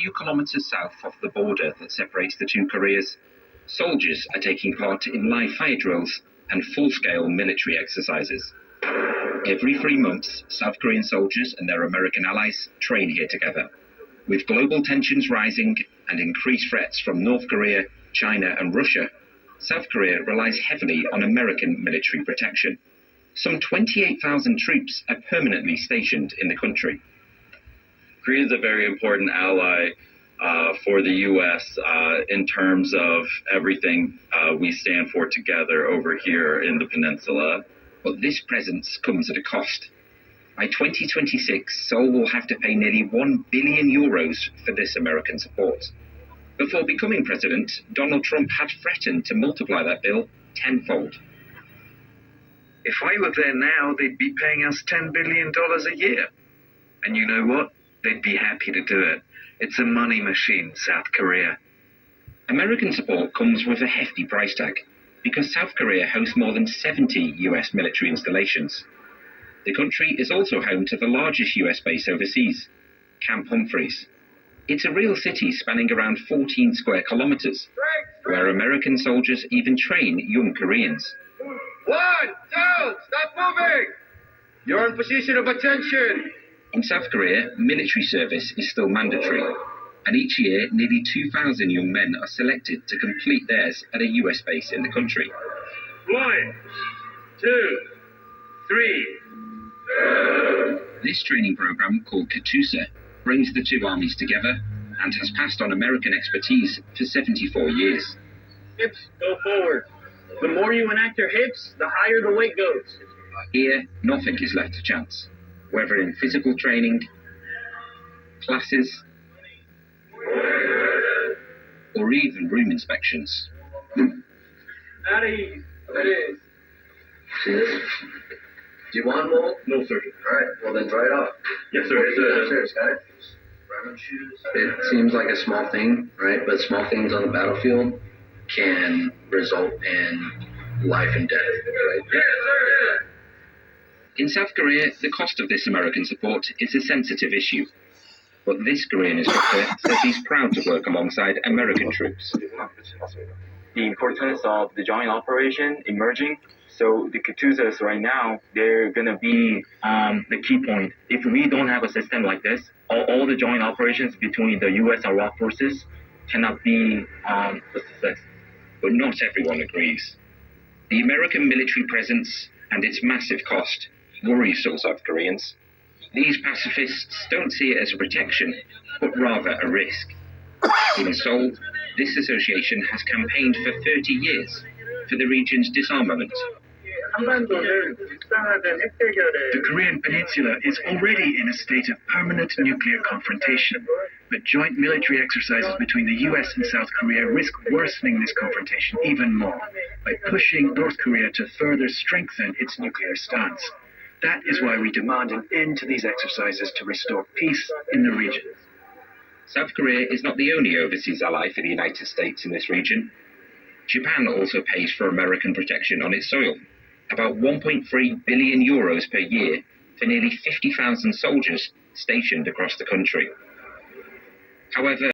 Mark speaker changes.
Speaker 1: few kilometers south of the border that separates the two Koreas, soldiers are taking part in live fire drills and full-scale military exercises. Every 3 months, South Korean soldiers and their American allies train here together. With global tensions rising and increased threats from North Korea, China and Russia, South Korea relies heavily on American military protection. Some 28,000 troops are permanently stationed in the country.
Speaker 2: Korea is a very important ally for the U.S. In terms of everything we stand for together over here in the peninsula.
Speaker 1: But this presence comes at a cost. By 2026, Seoul will have to pay nearly €1 billion for this American support. Before becoming president, Donald Trump had threatened to multiply that bill tenfold.
Speaker 3: If I were there now, they'd be paying us $10 billion a year. And you know what? They'd be happy to do it. It's a money machine, South Korea.
Speaker 1: American support comes with a hefty price tag, because South Korea hosts more than 70 US military installations. The country is also home to the largest US base overseas, Camp Humphreys. It's a real city spanning around 14 square kilometers, where American soldiers even train young Koreans.
Speaker 4: 1, 2, stop moving! You're in position of attention!
Speaker 1: In South Korea, military service is still mandatory, and each year nearly 2,000 young men are selected to complete theirs at a US base in the country.
Speaker 3: 1, 2, 3.
Speaker 1: This training program, called KATUSA, brings the two armies together and has passed on American expertise for 74 years.
Speaker 4: Hips, go forward. The more you enact your hips, the higher the weight goes.
Speaker 1: Here, nothing is left to chance, whether in physical training, classes, or even room inspections.
Speaker 4: At ease. At ease. See this? Do you want mold?
Speaker 2: No, sir.
Speaker 4: All right, well then dry it off.
Speaker 2: Yes, sir.
Speaker 4: Upstairs, guys. It seems like a small thing, right? But small things on the battlefield can result in life and death, right?
Speaker 2: Yes, sir.
Speaker 1: In South Korea, the cost of this American support is a sensitive issue. But this Korean instructor says he's proud to work alongside American troops.
Speaker 5: The importance of the joint operation emerging. So the KATUSAs right now, they're going to be the key point. If we don't have a system like this, all the joint operations between the U.S. and ROK forces cannot be a success.
Speaker 1: But not everyone agrees. The American military presence and its massive cost worries some South Koreans. These pacifists don't see it as a protection, but rather a risk. In Seoul, this association has campaigned for 30 years for the region's disarmament.
Speaker 6: The Korean Peninsula is already in a state of permanent nuclear confrontation, but joint military exercises between the US and South Korea risk worsening this confrontation even more by pushing North Korea to further strengthen its nuclear stance. That is why we demand an end to these exercises to restore peace in the region.
Speaker 1: South Korea is not the only overseas ally for the United States in this region. Japan also pays for American protection on its soil, about €1.3 billion per year for nearly 50,000 soldiers stationed across the country. However,